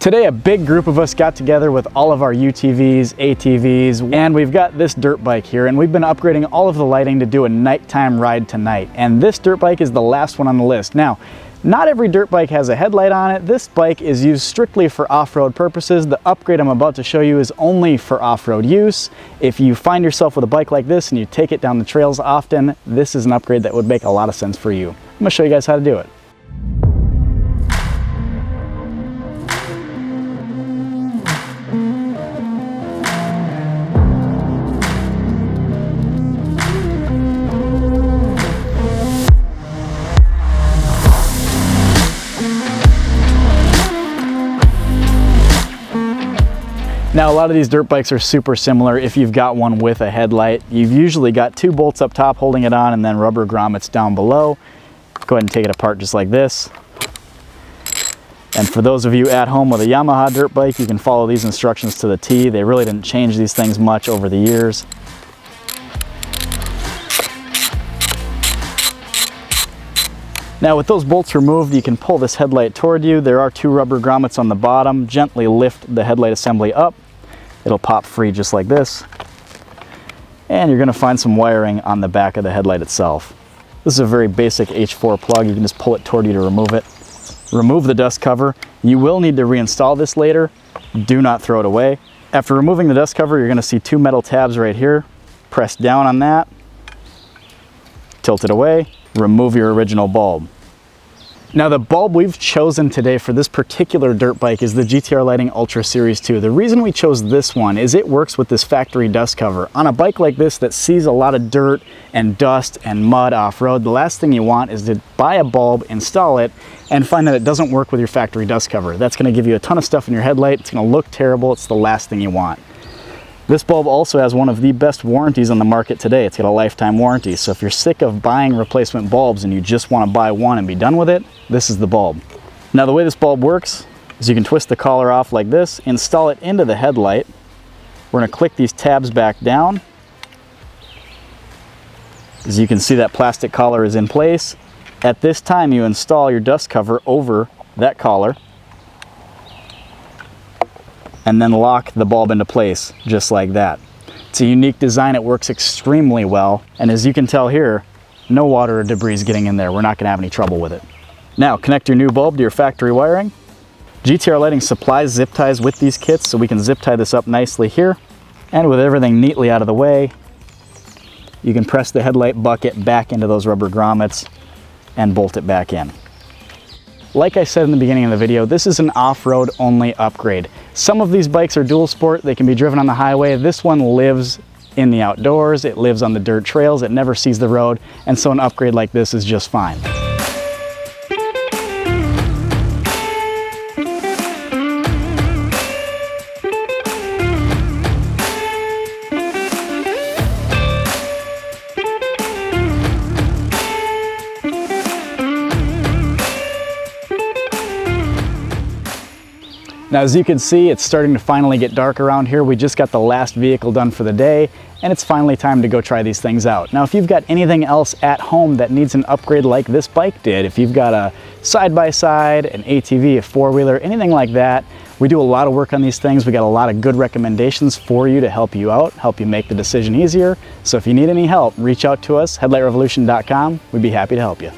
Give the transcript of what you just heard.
Today a big group of us got together with all of our UTVs, ATVs, and we've got this dirt bike here, and we've been upgrading all of the lighting to do a nighttime ride tonight. And this dirt bike is the last one on the list. Now, not every dirt bike has a headlight on it. This bike is used strictly for off-road purposes. The upgrade I'm about to show you is only for off-road use. If you find yourself with a bike like this and you take it down the trails often, this is an upgrade that would make a lot of sense for you. I'm gonna show you guys how to do it. Now, a lot of these dirt bikes are super similar. If you've got one with a headlight, you've usually got two bolts up top holding it on and then rubber grommets down below. Go ahead and take it apart just like this. And for those of you at home with a Yamaha dirt bike, you can follow these instructions to the T. They really didn't change these things much over the years. Now with those bolts removed, you can pull this headlight toward you. There are two rubber grommets on the bottom. Gently lift the headlight assembly up. It'll pop free just like this. And you're gonna find some wiring on the back of the headlight itself. This is a very basic H4 plug. You can just pull it toward you to remove it. Remove the dust cover. You will need to reinstall this later. Do not throw it away. After removing the dust cover, you're gonna see two metal tabs right here. Press down on that. Tilt it away. Remove your original bulb. Now the bulb we've chosen today for this particular dirt bike is the GTR Lighting Ultra Series 2. The reason we chose this one is it works with this factory dust cover. On a bike like this that sees a lot of dirt and dust and mud off-road, the last thing you want is to buy a bulb, install it, and find that it doesn't work with your factory dust cover. That's gonna give you a ton of stuff in your headlight. It's gonna look terrible. It's the last thing you want. This bulb also has one of the best warranties on the market today. It's got a lifetime warranty. So if you're sick of buying replacement bulbs and you just want to buy one and be done with it, this is the bulb. Now the way this bulb works is you can twist the collar off like this, install it into the headlight. We're going to click these tabs back down. As you can see, that plastic collar is in place. At this time, you install your dust cover over that collar and then lock the bulb into place just like that. It's a unique design. It works extremely well. And as you can tell here, no water or debris is getting in there. We're not gonna have any trouble with it. Now connect your new bulb to your factory wiring. GTR Lighting supplies zip ties with these kits, so we can zip tie this up nicely here. And with everything neatly out of the way, you can press the headlight bucket back into those rubber grommets and bolt it back in. Like I said in the beginning of the video, this is an off-road only upgrade. Some of these bikes are dual sport. They can be driven on the highway. This one lives in the outdoors. It lives on the dirt trails. It never sees the road. And so an upgrade like this is just fine. Now, as you can see, it's starting to finally get dark around here. We just got the last vehicle done for the day, and it's finally time to go try these things out. Now, if you've got anything else at home that needs an upgrade like this bike did, if you've got a side-by-side, an ATV, a four-wheeler, anything like that, we do a lot of work on these things. We got a lot of good recommendations for you to help you out, help you make the decision easier. So if you need any help, reach out to us, headlightrevolution.com. We'd be happy to help you.